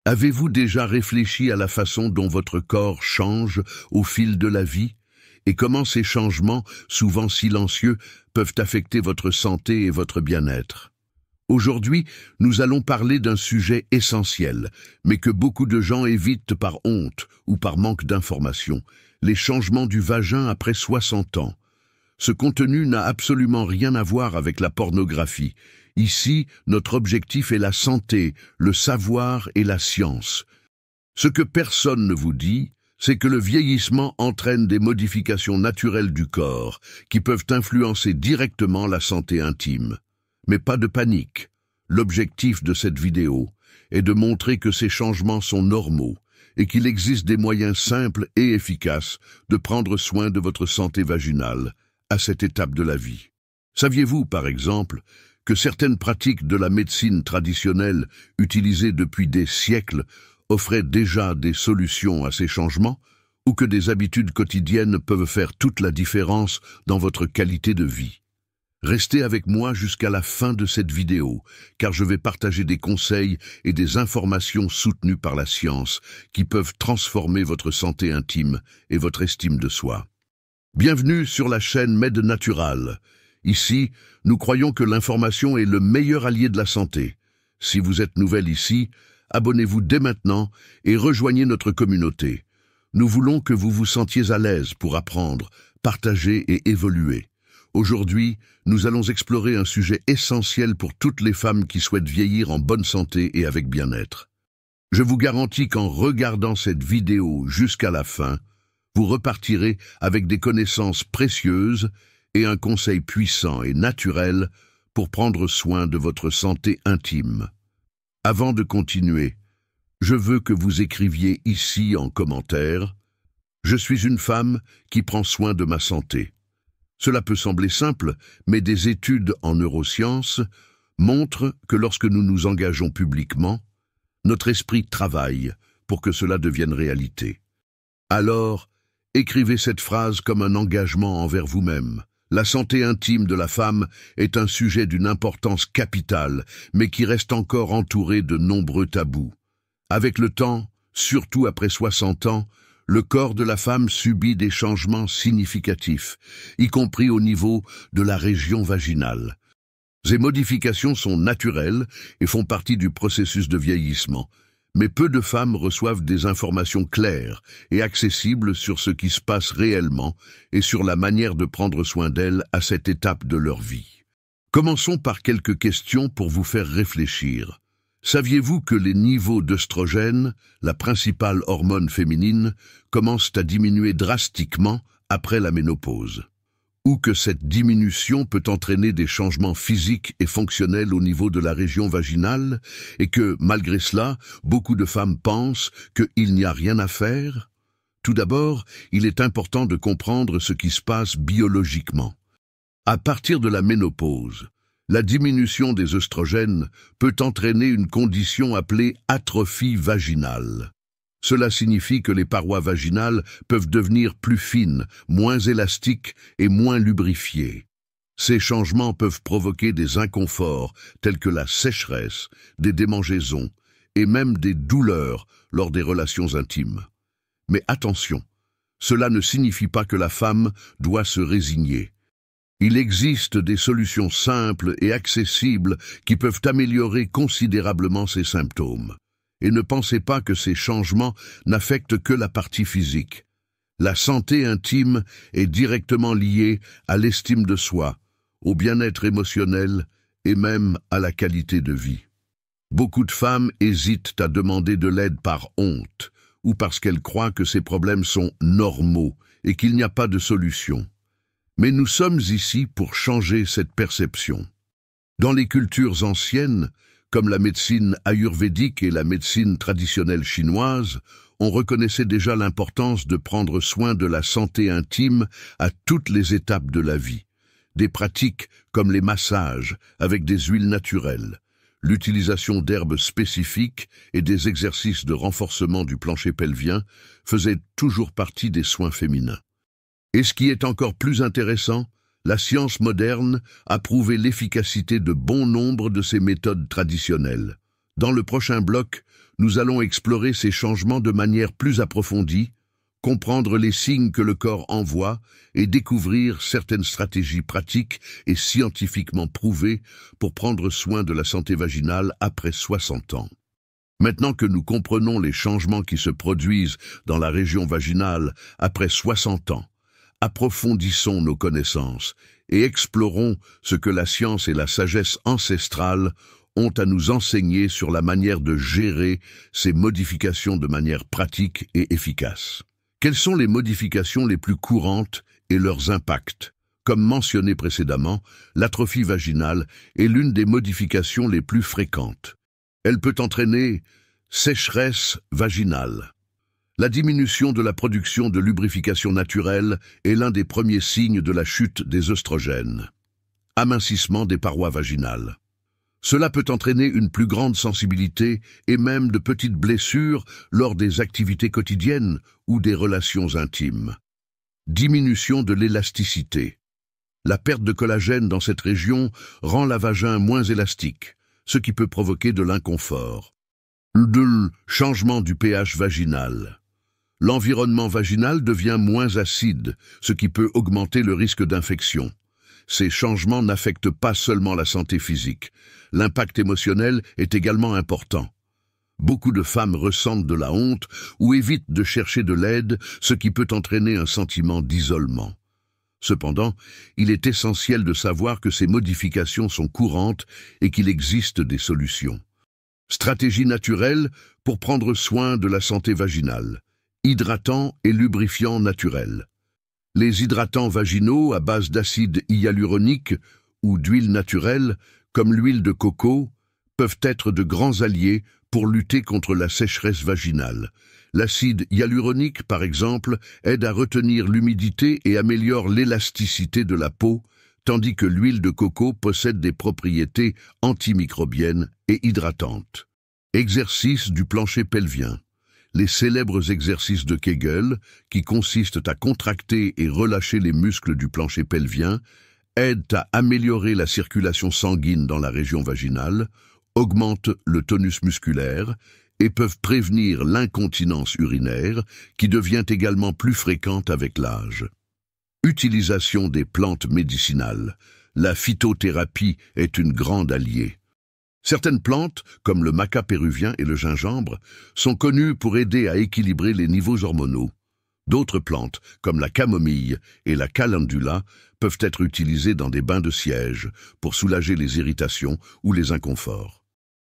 Avez-vous déjà réfléchi à la façon dont votre corps change au fil de la vie et comment ces changements, souvent silencieux, peuvent affecter votre santé et votre bien-être? Aujourd'hui, nous allons parler d'un sujet essentiel, mais que beaucoup de gens évitent par honte ou par manque d'information, les changements du vagin après 60 ans. Ce contenu n'a absolument rien à voir avec la pornographie. Ici, notre objectif est la santé, le savoir et la science. Ce que personne ne vous dit, c'est que le vieillissement entraîne des modifications naturelles du corps qui peuvent influencer directement la santé intime. Mais pas de panique. L'objectif de cette vidéo est de montrer que ces changements sont normaux et qu'il existe des moyens simples et efficaces de prendre soin de votre santé vaginale à cette étape de la vie. Saviez-vous, par exemple, que certaines pratiques de la médecine traditionnelle utilisées depuis des siècles offraient déjà des solutions à ces changements, ou que des habitudes quotidiennes peuvent faire toute la différence dans votre qualité de vie? Restez avec moi jusqu'à la fin de cette vidéo, car je vais partager des conseils et des informations soutenues par la science qui peuvent transformer votre santé intime et votre estime de soi. Bienvenue sur la chaîne Med Natural. Ici, nous croyons que l'information est le meilleur allié de la santé. Si vous êtes nouvelle ici, abonnez-vous dès maintenant et rejoignez notre communauté. Nous voulons que vous vous sentiez à l'aise pour apprendre, partager et évoluer. Aujourd'hui, nous allons explorer un sujet essentiel pour toutes les femmes qui souhaitent vieillir en bonne santé et avec bien-être. Je vous garantis qu'en regardant cette vidéo jusqu'à la fin, vous repartirez avec des connaissances précieuses et un conseil puissant et naturel pour prendre soin de votre santé intime. Avant de continuer, je veux que vous écriviez ici en commentaire « Je suis une femme qui prend soin de ma santé ». Cela peut sembler simple, mais des études en neurosciences montrent que lorsque nous nous engageons publiquement, notre esprit travaille pour que cela devienne réalité. Alors, écrivez cette phrase comme un engagement envers vous-même. La santé intime de la femme est un sujet d'une importance capitale, mais qui reste encore entouré de nombreux tabous. Avec le temps, surtout après 60 ans, le corps de la femme subit des changements significatifs, y compris au niveau de la région vaginale. Ces modifications sont naturelles et font partie du processus de vieillissement, mais peu de femmes reçoivent des informations claires et accessibles sur ce qui se passe réellement et sur la manière de prendre soin d'elles à cette étape de leur vie. Commençons par quelques questions pour vous faire réfléchir. Saviez-vous que les niveaux d'œstrogène, la principale hormone féminine, commencent à diminuer drastiquement après la ménopause? Ou que cette diminution peut entraîner des changements physiques et fonctionnels au niveau de la région vaginale, et que, malgré cela, beaucoup de femmes pensent qu'il n'y a rien à faire? Tout d'abord, il est important de comprendre ce qui se passe biologiquement. À partir de la ménopause, la diminution des œstrogènes peut entraîner une condition appelée atrophie vaginale. Cela signifie que les parois vaginales peuvent devenir plus fines, moins élastiques et moins lubrifiées. Ces changements peuvent provoquer des inconforts tels que la sécheresse, des démangeaisons et même des douleurs lors des relations intimes. Mais attention, cela ne signifie pas que la femme doit se résigner. Il existe des solutions simples et accessibles qui peuvent améliorer considérablement ces symptômes. Et ne pensez pas que ces changements n'affectent que la partie physique. La santé intime est directement liée à l'estime de soi, au bien-être émotionnel et même à la qualité de vie. Beaucoup de femmes hésitent à demander de l'aide par honte ou parce qu'elles croient que ces problèmes sont normaux et qu'il n'y a pas de solution. Mais nous sommes ici pour changer cette perception. Dans les cultures anciennes, comme la médecine ayurvédique et la médecine traditionnelle chinoise, on reconnaissait déjà l'importance de prendre soin de la santé intime à toutes les étapes de la vie. Des pratiques comme les massages avec des huiles naturelles, l'utilisation d'herbes spécifiques et des exercices de renforcement du plancher pelvien faisaient toujours partie des soins féminins. Et ce qui est encore plus intéressant, la science moderne a prouvé l'efficacité de bon nombre de ces méthodes traditionnelles. Dans le prochain bloc, nous allons explorer ces changements de manière plus approfondie, comprendre les signes que le corps envoie et découvrir certaines stratégies pratiques et scientifiquement prouvées pour prendre soin de la santé vaginale après 60 ans. Maintenant que nous comprenons les changements qui se produisent dans la région vaginale après 60 ans, approfondissons nos connaissances et explorons ce que la science et la sagesse ancestrale ont à nous enseigner sur la manière de gérer ces modifications de manière pratique et efficace. Quelles sont les modifications les plus courantes et leurs impacts? Comme mentionné précédemment, l'atrophie vaginale est l'une des modifications les plus fréquentes. Elle peut entraîner sécheresse vaginale. La diminution de la production de lubrification naturelle est l'un des premiers signes de la chute des œstrogènes. Amincissement des parois vaginales. Cela peut entraîner une plus grande sensibilité et même de petites blessures lors des activités quotidiennes ou des relations intimes. Diminution de l'élasticité. La perte de collagène dans cette région rend la vagin moins élastique, ce qui peut provoquer de l'inconfort. Changement du pH vaginal. L'environnement vaginal devient moins acide, ce qui peut augmenter le risque d'infection. Ces changements n'affectent pas seulement la santé physique. L'impact émotionnel est également important. Beaucoup de femmes ressentent de la honte ou évitent de chercher de l'aide, ce qui peut entraîner un sentiment d'isolement. Cependant, il est essentiel de savoir que ces modifications sont courantes et qu'il existe des solutions. Stratégie naturelle pour prendre soin de la santé vaginale. Hydratants et lubrifiants naturels. Les hydratants vaginaux à base d'acide hyaluronique ou d'huile naturelle, comme l'huile de coco, peuvent être de grands alliés pour lutter contre la sécheresse vaginale. L'acide hyaluronique, par exemple, aide à retenir l'humidité et améliore l'élasticité de la peau, tandis que l'huile de coco possède des propriétés antimicrobiennes et hydratantes. Exercice du plancher pelvien. Les célèbres exercices de Kegel, qui consistent à contracter et relâcher les muscles du plancher pelvien, aident à améliorer la circulation sanguine dans la région vaginale, augmentent le tonus musculaire et peuvent prévenir l'incontinence urinaire, qui devient également plus fréquente avec l'âge. Utilisation des plantes médicinales. La phytothérapie est une grande alliée. Certaines plantes, comme le maca péruvien et le gingembre, sont connues pour aider à équilibrer les niveaux hormonaux. D'autres plantes, comme la camomille et la calendula, peuvent être utilisées dans des bains de siège pour soulager les irritations ou les inconforts.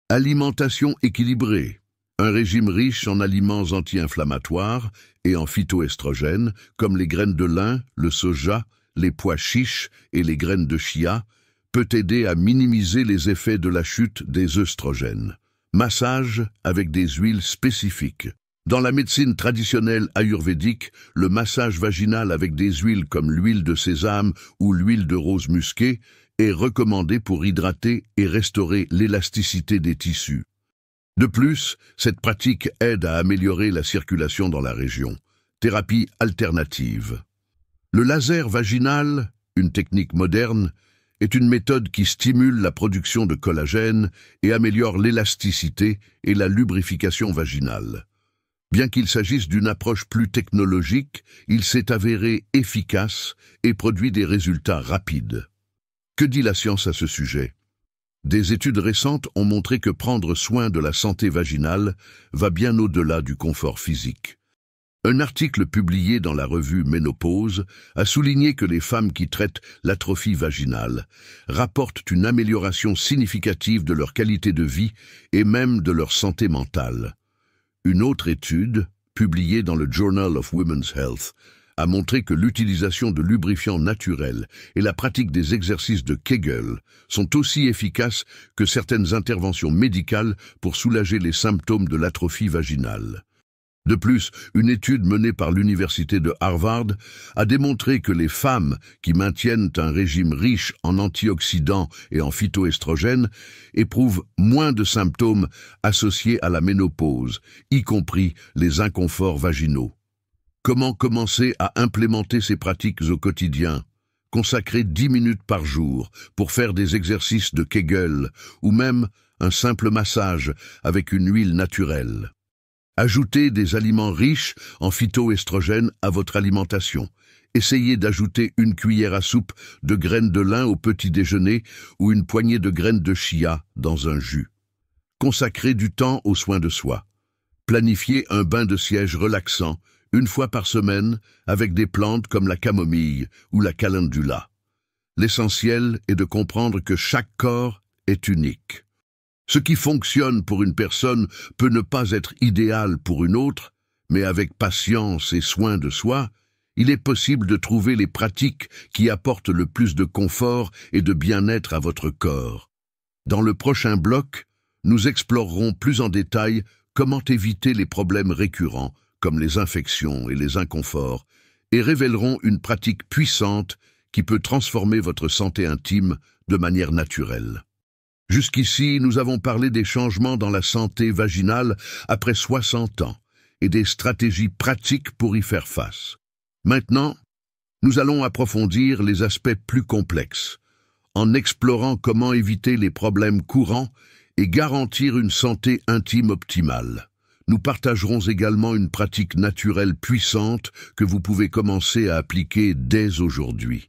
Alimentation équilibrée. Un régime riche en aliments anti-inflammatoires et en phytoestrogènes, comme les graines de lin, le soja, les pois chiches et les graines de chia, peut aider à minimiser les effets de la chute des œstrogènes. Massage avec des huiles spécifiques. Dans la médecine traditionnelle ayurvédique, le massage vaginal avec des huiles comme l'huile de sésame ou l'huile de rose musquée est recommandé pour hydrater et restaurer l'élasticité des tissus. De plus, cette pratique aide à améliorer la circulation dans la région. Thérapie alternative. Le laser vaginal, une technique moderne, est une méthode qui stimule la production de collagène et améliore l'élasticité et la lubrification vaginale. Bien qu'il s'agisse d'une approche plus technologique, il s'est avéré efficace et produit des résultats rapides. Que dit la science à ce sujet? Des études récentes ont montré que prendre soin de la santé vaginale va bien au-delà du confort physique. Un article publié dans la revue Ménopause a souligné que les femmes qui traitent l'atrophie vaginale rapportent une amélioration significative de leur qualité de vie et même de leur santé mentale. Une autre étude, publiée dans le Journal of Women's Health, a montré que l'utilisation de lubrifiants naturels et la pratique des exercices de Kegel sont aussi efficaces que certaines interventions médicales pour soulager les symptômes de l'atrophie vaginale. De plus, une étude menée par l'université de Harvard a démontré que les femmes qui maintiennent un régime riche en antioxydants et en phytoestrogènes éprouvent moins de symptômes associés à la ménopause, y compris les inconforts vaginaux. Comment commencer à implémenter ces pratiques au quotidien? Consacrer 10 minutes par jour pour faire des exercices de Kegel ou même un simple massage avec une huile naturelle. Ajoutez des aliments riches en phytoestrogènes à votre alimentation. Essayez d'ajouter une cuillère à soupe de graines de lin au petit déjeuner ou une poignée de graines de chia dans un jus. Consacrez du temps aux soins de soi. Planifiez un bain de siège relaxant une fois par semaine avec des plantes comme la camomille ou la calendula. L'essentiel est de comprendre que chaque corps est unique. Ce qui fonctionne pour une personne peut ne pas être idéal pour une autre, mais avec patience et soin de soi, il est possible de trouver les pratiques qui apportent le plus de confort et de bien-être à votre corps. Dans le prochain bloc, nous explorerons plus en détail comment éviter les problèmes récurrents, comme les infections et les inconforts, et révélerons une pratique puissante qui peut transformer votre santé intime de manière naturelle. Jusqu'ici, nous avons parlé des changements dans la santé vaginale après 60 ans et des stratégies pratiques pour y faire face. Maintenant, nous allons approfondir les aspects plus complexes, en explorant comment éviter les problèmes courants et garantir une santé intime optimale. Nous partagerons également une pratique naturelle puissante que vous pouvez commencer à appliquer dès aujourd'hui.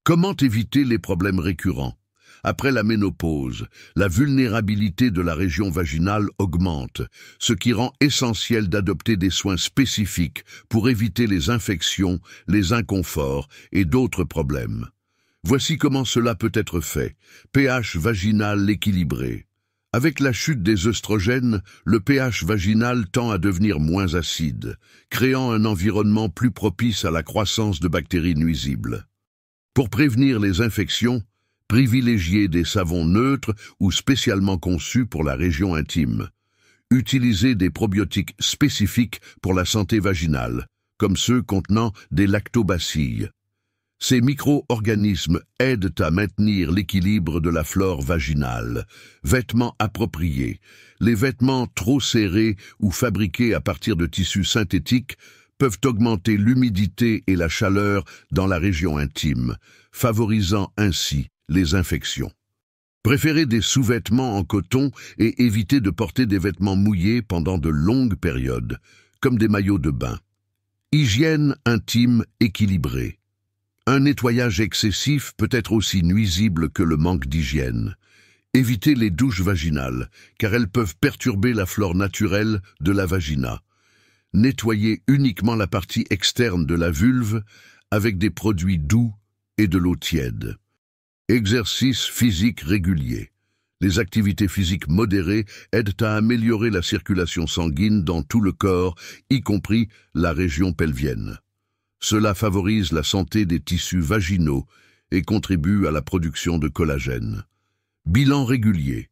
Comment éviter les problèmes récurrents? Après la ménopause, la vulnérabilité de la région vaginale augmente, ce qui rend essentiel d'adopter des soins spécifiques pour éviter les infections, les inconforts et d'autres problèmes. Voici comment cela peut être fait. pH vaginal équilibré. Avec la chute des œstrogènes, le pH vaginal tend à devenir moins acide, créant un environnement plus propice à la croissance de bactéries nuisibles. Pour prévenir les infections, privilégiez des savons neutres ou spécialement conçus pour la région intime. Utilisez des probiotiques spécifiques pour la santé vaginale, comme ceux contenant des lactobacilles. Ces micro-organismes aident à maintenir l'équilibre de la flore vaginale. Vêtements appropriés. Les vêtements trop serrés ou fabriqués à partir de tissus synthétiques peuvent augmenter l'humidité et la chaleur dans la région intime, favorisant ainsi les infections. Préférez des sous-vêtements en coton et évitez de porter des vêtements mouillés pendant de longues périodes, comme des maillots de bain. Hygiène intime équilibrée. Un nettoyage excessif peut être aussi nuisible que le manque d'hygiène. Évitez les douches vaginales, car elles peuvent perturber la flore naturelle de la vagina. Nettoyez uniquement la partie externe de la vulve avec des produits doux et de l'eau tiède. Exercice physique régulier. Les activités physiques modérées aident à améliorer la circulation sanguine dans tout le corps, y compris la région pelvienne. Cela favorise la santé des tissus vaginaux et contribue à la production de collagène. Bilan régulier.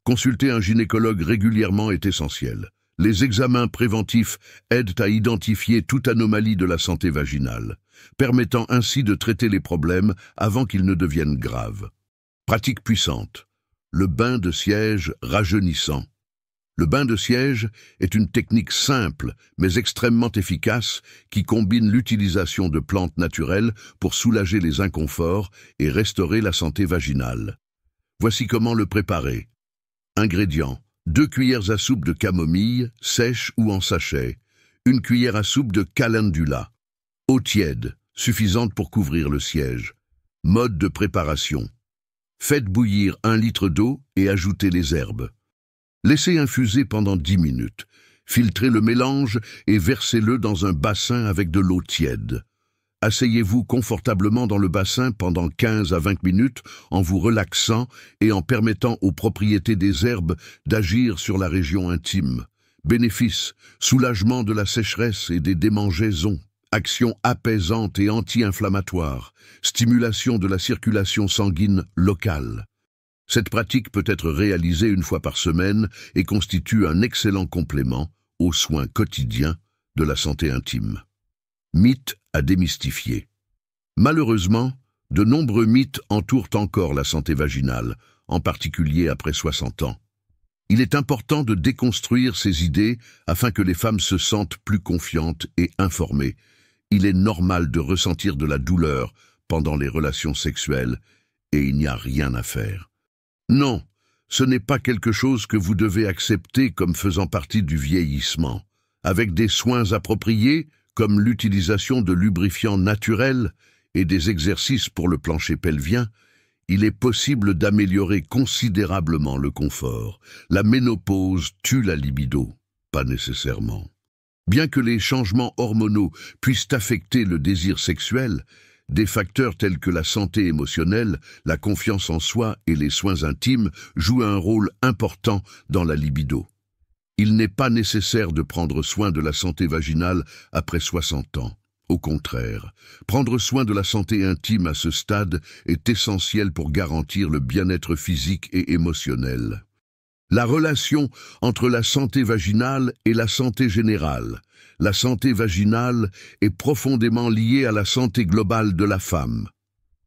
Consulter un gynécologue régulièrement est essentiel. Les examens préventifs aident à identifier toute anomalie de la santé vaginale, permettant ainsi de traiter les problèmes avant qu'ils ne deviennent graves. Pratique puissante. Le bain de siège rajeunissant. Le bain de siège est une technique simple mais extrêmement efficace qui combine l'utilisation de plantes naturelles pour soulager les inconforts et restaurer la santé vaginale. Voici comment le préparer. Ingrédients. 2 cuillères à soupe de camomille, sèche ou en sachet. 1 cuillère à soupe de calendula. Eau tiède, suffisante pour couvrir le siège. Mode de préparation. Faites bouillir 1 litre d'eau et ajoutez les herbes. Laissez infuser pendant 10 minutes. Filtrez le mélange et versez-le dans un bassin avec de l'eau tiède. Asseyez-vous confortablement dans le bassin pendant 15 à 20 minutes en vous relaxant et en permettant aux propriétés des herbes d'agir sur la région intime. Bénéfices, soulagement de la sécheresse et des démangeaisons, action apaisante et anti-inflammatoire, stimulation de la circulation sanguine locale. Cette pratique peut être réalisée 1 fois par semaine et constitue un excellent complément aux soins quotidiens de la santé intime. Mythes à démystifier. Malheureusement, de nombreux mythes entourent encore la santé vaginale, en particulier après 60 ans. Il est important de déconstruire ces idées afin que les femmes se sentent plus confiantes et informées. Il est normal de ressentir de la douleur pendant les relations sexuelles et il n'y a rien à faire. Non, Ce n'est pas quelque chose que vous devez accepter comme faisant partie du vieillissement. Avec des soins appropriés, comme l'utilisation de lubrifiants naturels et des exercices pour le plancher pelvien, il est possible d'améliorer considérablement le confort. La ménopause tue la libido, pas nécessairement. Bien que les changements hormonaux puissent affecter le désir sexuel, des facteurs tels que la santé émotionnelle, la confiance en soi et les soins intimes jouent un rôle important dans la libido. Il n'est pas nécessaire de prendre soin de la santé vaginale après 60 ans. Au contraire, prendre soin de la santé intime à ce stade est essentiel pour garantir le bien-être physique et émotionnel. La relation entre la santé vaginale et la santé générale. La santé vaginale est profondément liée à la santé globale de la femme.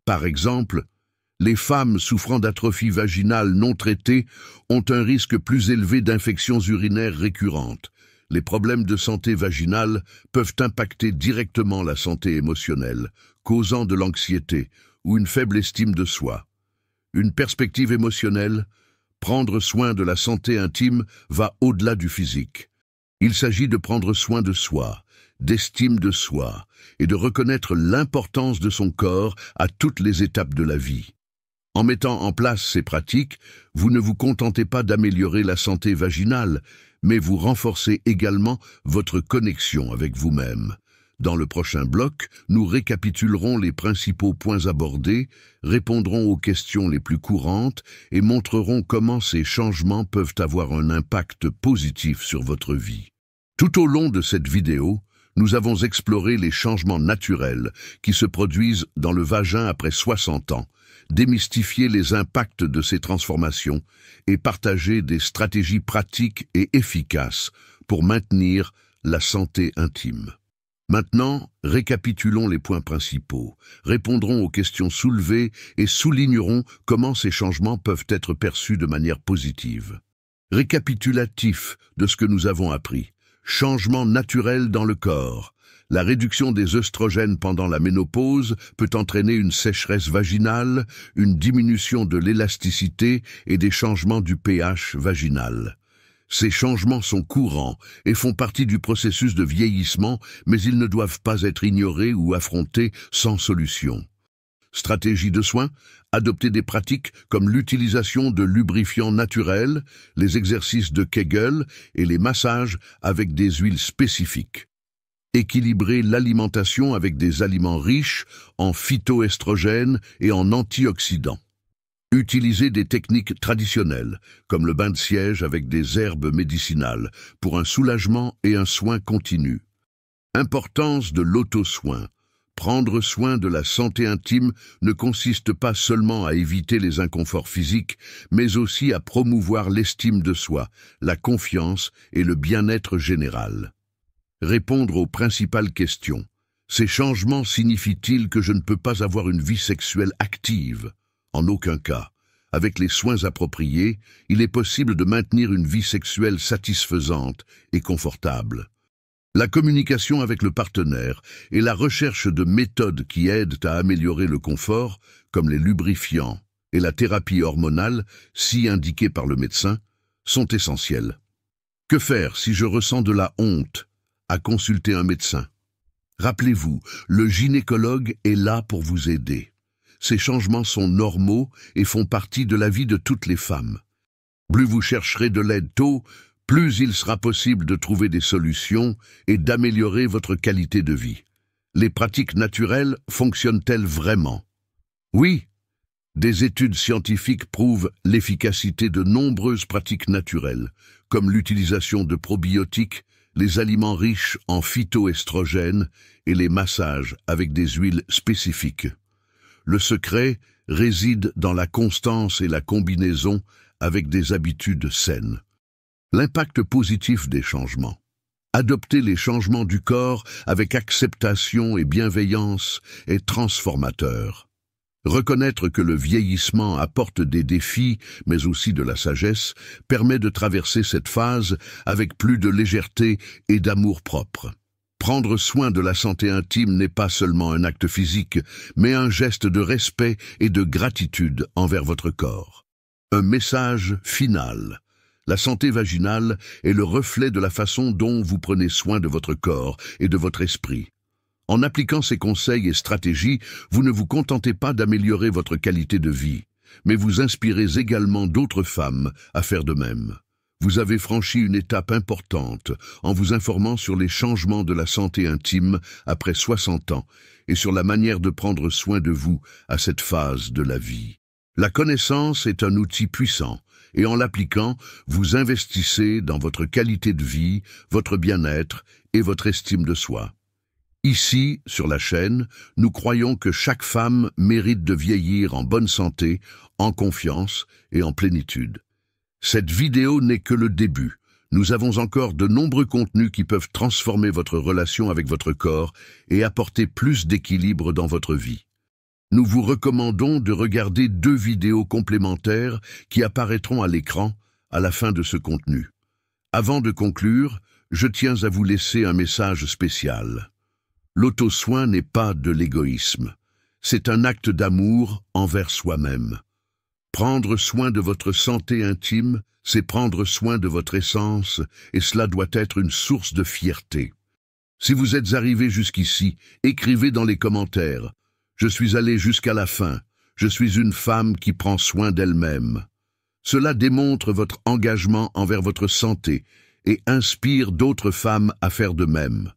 Par exemple, les femmes souffrant d'atrophie vaginale non traitée ont un risque plus élevé d'infections urinaires récurrentes. Les problèmes de santé vaginale peuvent impacter directement la santé émotionnelle, causant de l'anxiété ou une faible estime de soi. Une perspective émotionnelle, prendre soin de la santé intime va au-delà du physique. Il s'agit de prendre soin de soi, d'estime de soi et de reconnaître l'importance de son corps à toutes les étapes de la vie. En mettant en place ces pratiques, vous ne vous contentez pas d'améliorer la santé vaginale, mais vous renforcez également votre connexion avec vous-même. Dans le prochain bloc, nous récapitulerons les principaux points abordés, répondrons aux questions les plus courantes et montrerons comment ces changements peuvent avoir un impact positif sur votre vie. Tout au long de cette vidéo, nous avons exploré les changements naturels qui se produisent dans le vagin après 60 ans, démystifier les impacts de ces transformations et partager des stratégies pratiques et efficaces pour maintenir la santé intime. Maintenant, récapitulons les points principaux, répondrons aux questions soulevées et soulignerons comment ces changements peuvent être perçus de manière positive. Récapitulatif de ce que nous avons appris. Changement naturel dans le corps. La réduction des œstrogènes pendant la ménopause peut entraîner une sécheresse vaginale, une diminution de l'élasticité et des changements du pH vaginal. Ces changements sont courants et font partie du processus de vieillissement, mais ils ne doivent pas être ignorés ou affrontés sans solution. Stratégie de soins, adopter des pratiques comme l'utilisation de lubrifiants naturels, les exercices de Kegel et les massages avec des huiles spécifiques. Équilibrer l'alimentation avec des aliments riches en phytoestrogènes et en antioxydants. Utiliser des techniques traditionnelles, comme le bain de siège avec des herbes médicinales, pour un soulagement et un soin continu. Importance de l'auto-soin. Prendre soin de la santé intime ne consiste pas seulement à éviter les inconforts physiques, mais aussi à promouvoir l'estime de soi, la confiance et le bien-être général. Répondre aux principales questions. Ces changements signifient-ils que je ne peux pas avoir une vie sexuelle active? En aucun cas. Avec les soins appropriés, il est possible de maintenir une vie sexuelle satisfaisante et confortable. La communication avec le partenaire et la recherche de méthodes qui aident à améliorer le confort, comme les lubrifiants et la thérapie hormonale, si indiquée par le médecin, sont essentielles. Que faire si je ressens de la honte à consulter un médecin? Rappelez-vous, le gynécologue est là pour vous aider. Ces changements sont normaux et font partie de la vie de toutes les femmes. Plus vous chercherez de l'aide tôt, plus il sera possible de trouver des solutions et d'améliorer votre qualité de vie. Les pratiques naturelles fonctionnent-elles vraiment? Oui, des études scientifiques prouvent l'efficacité de nombreuses pratiques naturelles, comme l'utilisation de probiotiques, les aliments riches en phytoestrogènes et les massages avec des huiles spécifiques. Le secret réside dans la constance et la combinaison avec des habitudes saines. L'impact positif des changements. Adopter les changements du corps avec acceptation et bienveillance est transformateur. Reconnaître que le vieillissement apporte des défis, mais aussi de la sagesse, permet de traverser cette phase avec plus de légèreté et d'amour-propre. Prendre soin de la santé intime n'est pas seulement un acte physique, mais un geste de respect et de gratitude envers votre corps. Un message final. La santé vaginale est le reflet de la façon dont vous prenez soin de votre corps et de votre esprit. En appliquant ces conseils et stratégies, vous ne vous contentez pas d'améliorer votre qualité de vie, mais vous inspirez également d'autres femmes à faire de même. Vous avez franchi une étape importante en vous informant sur les changements de la santé intime après 60 ans et sur la manière de prendre soin de vous à cette phase de la vie. La connaissance est un outil puissant et en l'appliquant, vous investissez dans votre qualité de vie, votre bien-être et votre estime de soi. Ici, sur la chaîne, nous croyons que chaque femme mérite de vieillir en bonne santé, en confiance et en plénitude. Cette vidéo n'est que le début. Nous avons encore de nombreux contenus qui peuvent transformer votre relation avec votre corps et apporter plus d'équilibre dans votre vie. Nous vous recommandons de regarder 2 vidéos complémentaires qui apparaîtront à l'écran à la fin de ce contenu. Avant de conclure, je tiens à vous laisser un message spécial. L'auto-soin n'est pas de l'égoïsme. C'est un acte d'amour envers soi-même. Prendre soin de votre santé intime, c'est prendre soin de votre essence, et cela doit être une source de fierté. Si vous êtes arrivé jusqu'ici, écrivez dans les commentaires « Je suis allé jusqu'à la fin, je suis une femme qui prend soin d'elle-même ». Cela démontre votre engagement envers votre santé et inspire d'autres femmes à faire de même.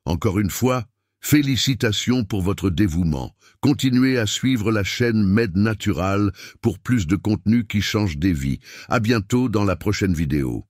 Encore une fois, félicitations pour votre dévouement. Continuez à suivre la chaîne Med Natural pour plus de contenu qui change des vies. À bientôt dans la prochaine vidéo.